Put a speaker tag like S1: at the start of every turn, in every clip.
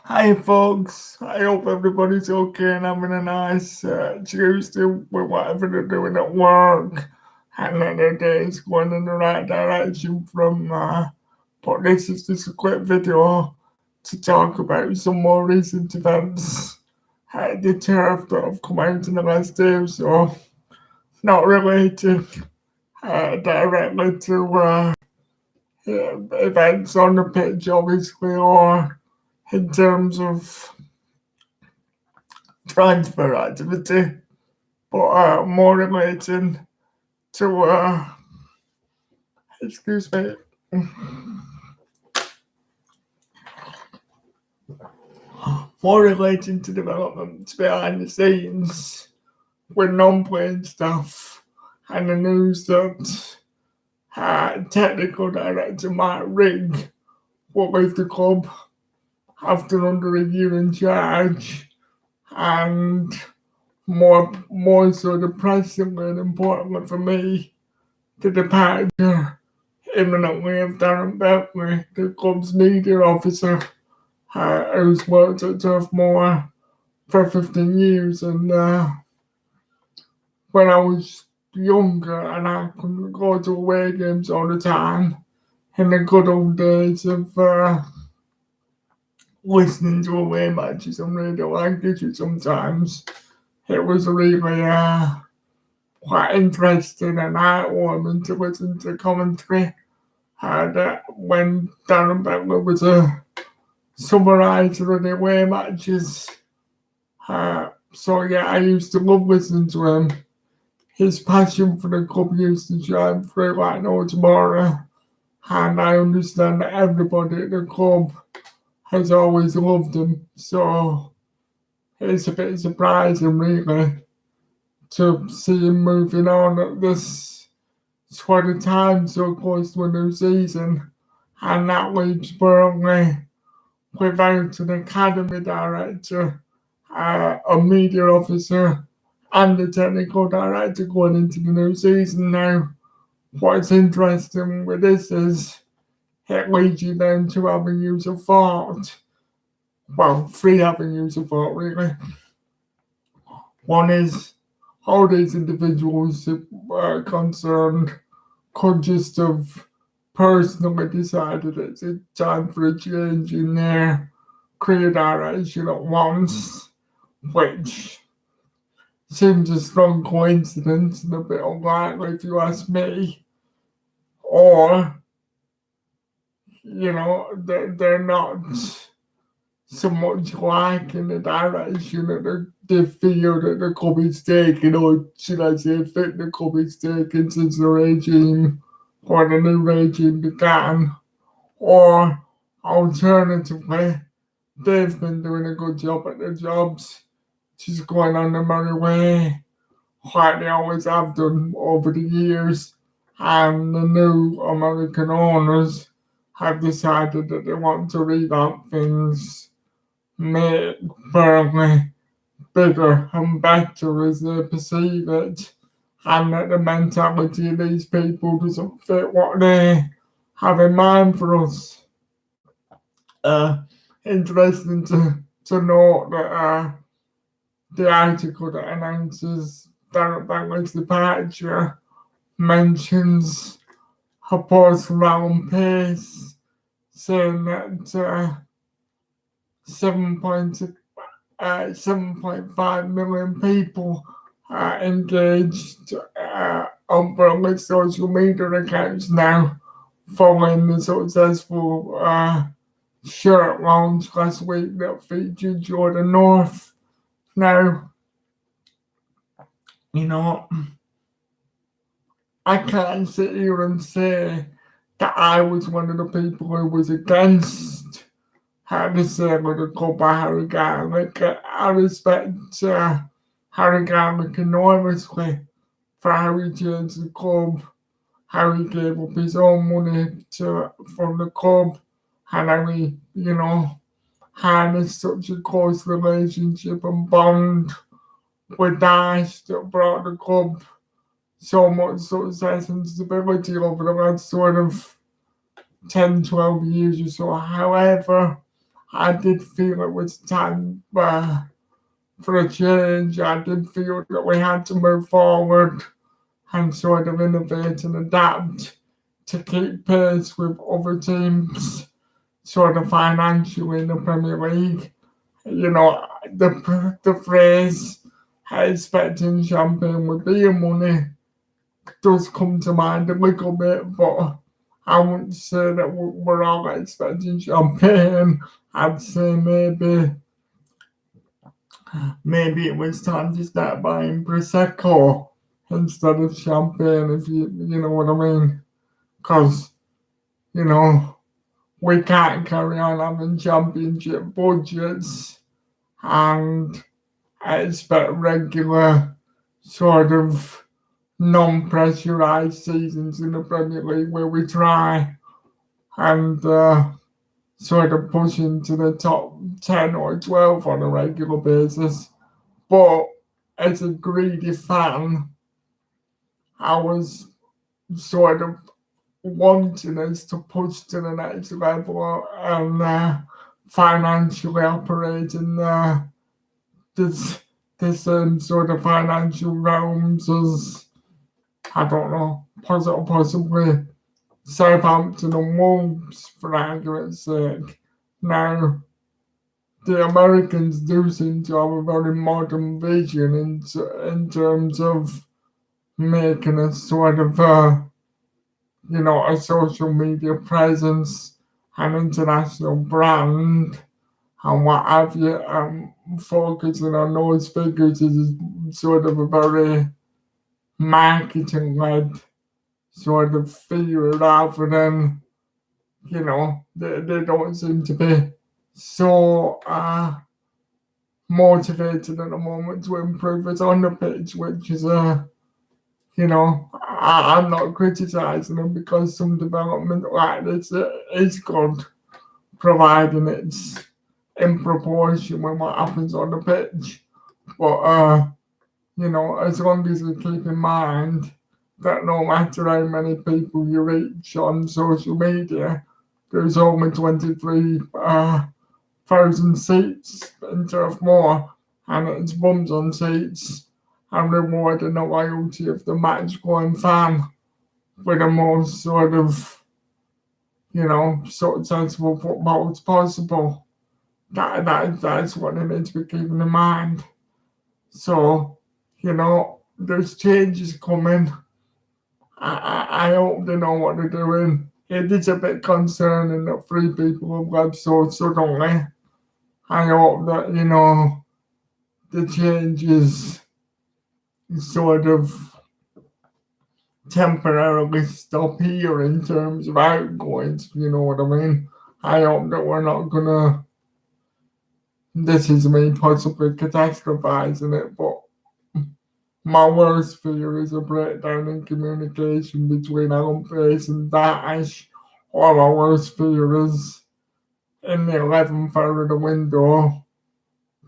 S1: Hi, folks. I hope everybody's okay and having a nice Tuesday with whatever they're doing at work. And that their day is going in the right direction from. But this is just a quick video to talk about some more recent events. The tariff that have come out in the last day or so, not related directly to events on the pitch, obviously, or in terms of transfer activity, but more relating to excuse me, more relating to developments behind the scenes with non-playing stuff and the news that technical director Mark Rigg will leave the club after under a year in charge, and more so depressingly and importantly for me, the departure imminently of Darren Bentley, the club's media officer, who's worked at Turf Moor for 15 years. And when I was younger and I could go to away games all the time, in the good old days of listening to away matches on Radio Lancashire sometimes, it was really quite interesting and heartwarming to listen to commentary. That when Darren Bentley was a summariser of the away matches. So yeah, I used to love listening to him. His passion for the club used to shine through like no tomorrow, and I understand that everybody at the club has always loved him. So it's a bit surprising, really, to see him moving on at this sort of time, so close to a new season, and that leaves Burnley without an academy director, a media officer, and the technical director going into the new season now. What's interesting with this is it leads you then to avenues of thought. Well, three avenues of thought, really. One is how these individuals concerned could just have personally decided it's a time for a change in their career direction at once, which seems a strong coincidence and a bit unlikely if you ask me. Or, they're not so much liking the direction that they feel that the club is taking, or should I say, think the club is taking since the regime or the new regime began. Or alternatively, they've been doing a good job at their jobs, just going on their merry way, like they always have done over the years. And the new American owners have decided that they want to revamp things, make Burnley bigger and better as they perceive it, and that the mentality of these people doesn't fit what they have in mind for us. Interesting to note that the article that announces Darren Bentley's departure mentions a post from Alan Pace saying that 7.5 million people engaged on Burnley's social media accounts now following the successful shirt launch last week that featured Jordan North. Now, you know, I can't sit here and say that I was one of the people who was against the sale of the club by Harry Garlick. I respect Harry Garlick enormously for how he changed the club, how he gave up his own money from the club, and how he, harnessed such a close relationship and bond with Daesh that brought the club so much success and stability over the last sort of 10, 12 years or so. However, I did feel it was time for a change. I did feel that we had to move forward and sort of innovate and adapt to keep pace with other teams, sort of financially in the Premier League. You know, the phrase expecting champagne with beer money does come to mind a little bit, but I wouldn't say that we're all expecting champagne. I'd say maybe it was time to start buying prosecco instead of champagne, if you know what I mean. Because you know we can't carry on having championship budgets and expect regular sort of non-pressurised seasons in the Premier League where we try and sort of push into the top 10 or 12 on a regular basis. But as a greedy fan, I was sort of wanting us to push to the next level and financially operate in this the same sort of financial realms as, I don't know, possibly Southampton and Wolves, for argument's sake. Now, the Americans do seem to have a very modern vision in terms of making a sort of, a social media presence, an international brand, and what have you. Focusing on those figures is sort of a very marketing-led sort of figure rather than, they don't seem to be so motivated at the moment to improve it on the pitch, which is I'm not criticising them because some development like this is good, providing it's in proportion with what happens on the pitch. But as long as you keep in mind that no matter how many people you reach on social media, there's only 23,000 seats in Turf Moor, and it's bums on seats and rewarding the loyalty of the match going fan with the most sort of, successful football as possible. That's what they need to be keeping in mind. So, there's changes coming. I hope they know what they're doing. It is a bit concerning that 3 people have left so suddenly. I hope that, the changes sort of temporarily stop here in terms of outgoings, you know what I mean? I hope that we're not gonna, this is me possibly catastrophizing it, but my worst fear is a breakdown in communication between Alan Pace and Daesh, or my worst fear is in the 11th hour of the window,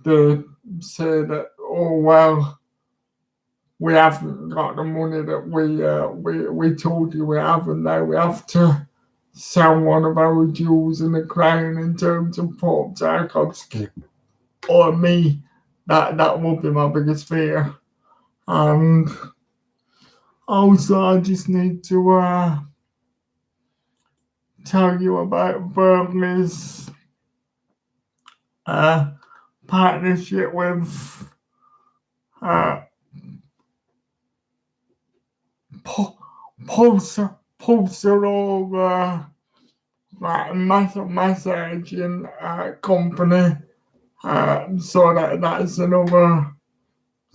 S1: they say that, oh well, we haven't got the money that we told you we have, and now we have to sell one of our jewels in the crown in terms of Pope Tarkovsky or me. That will be my biggest fear. And also, I just need to tell you about Burnley's partnership with Pulsar massaging company. So that's another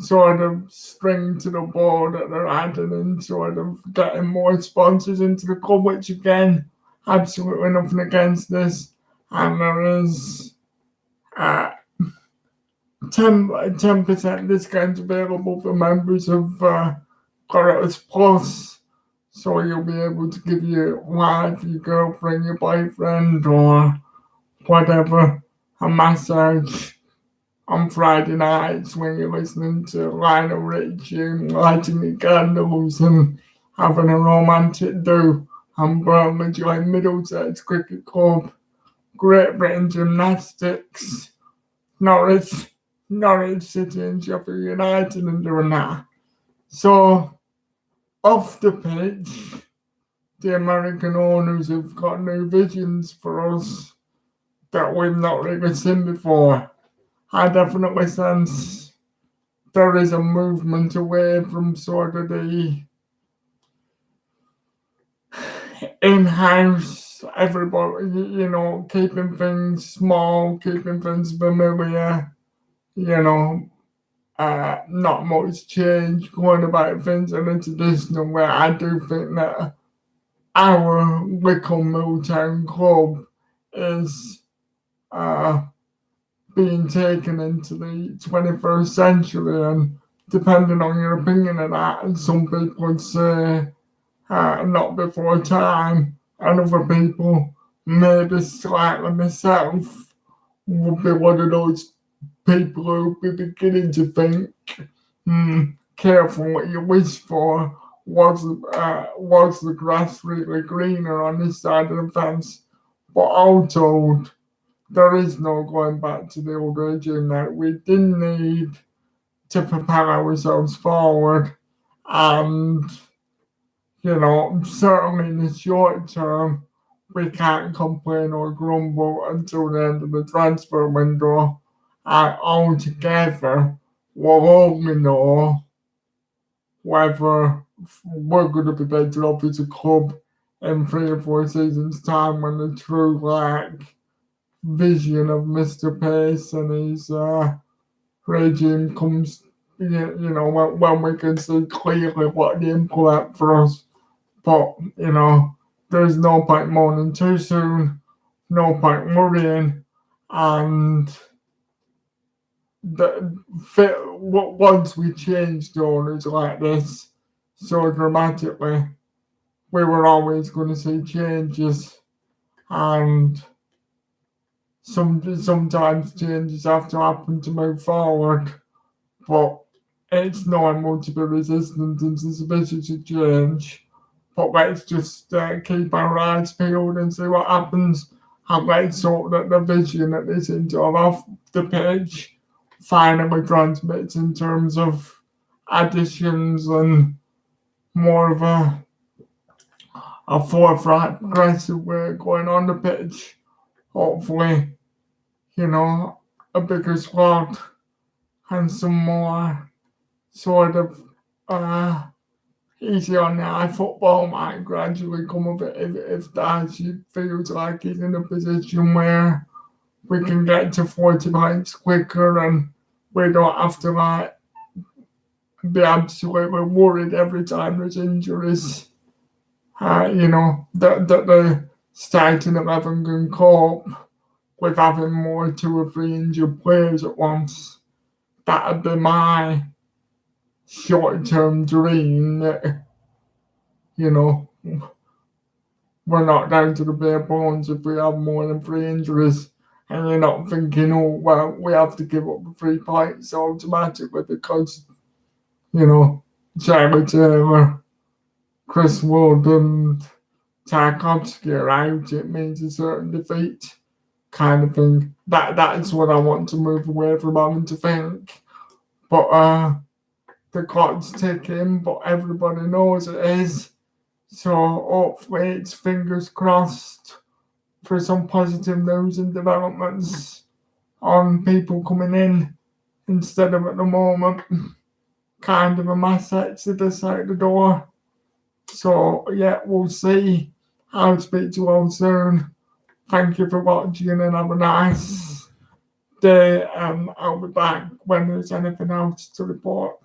S1: sort of string to the bow that they're adding in, sort of getting more sponsors into the club, which again, absolutely nothing against this. And there is 10% discount available for members of Corus Plus. So you'll be able to give your wife, your girlfriend, your boyfriend, or whatever, a massage on Friday nights when you're listening to Lionel Richie and lighting your candles and having a romantic do. And Burnley joined Middlesex Cricket Club Great Britain Gymnastics, Norwich City and Sheffield United and doing that. So off the pitch, the American owners have got new visions for us that we've not really seen before. I definitely sense there is a movement away from sort of the in-house, everybody, keeping things small, keeping things familiar, not much change, going about things in a traditional way. I do think that our Wycombe Milltown Club is being taken into the 21st century, and depending on your opinion of that, and some people would say not before time, and other people, maybe slightly myself, would be one of those people who would be beginning to think, careful what you wish for. Was the grass really greener on this side of the fence? But all told, there is no going back to the old regime now. We didn't need to propel ourselves forward, and certainly in the short term, we can't complain or grumble until the end of the transfer window. And altogether, we'll only know whether we're going to be better off as a club in 3 or 4 seasons' time, when the true vision of Mr. Pace and his regime comes, when we can see clearly what they implement for us. But, there's no point mourning too soon, no point worrying, and once we changed owners like this so dramatically, we were always going to see changes, and sometimes changes have to happen to move forward, but it's normal to be resistant and suspicious to change. But let's just keep our eyes peeled and see what happens, and let's hope that the vision that is into off the pitch finally transmits in terms of additions and more of a forthright, progressive way going on the pitch. Hopefully, a bigger squad and some more sort of easy on the eye football might gradually come of it if Darcy feels like he's in a position where we can get to 40 points quicker, and we don't have to be absolutely worried every time there's injuries. That the starting 11 can cope with having more 2 or 3 injured players at once. That'd be my short-term dream, that, we're not down to the bare bones if we have more than 3 injuries, and you're not thinking, we have to give up the 3 points automatically because, Charlie Taylor, Chris Wood and Tarkovsky are out. It means a certain defeat, kind of thing. That's what I want to move away from having to think. But the clock's ticking, but everybody knows it is. So hopefully it's fingers crossed for some positive news and developments on people coming in, instead of at the moment kind of a mass exodus out the door. So yeah, we'll see. I'll speak to you all soon. Thank you for watching and have a nice day. I'll be back when there's anything else to report.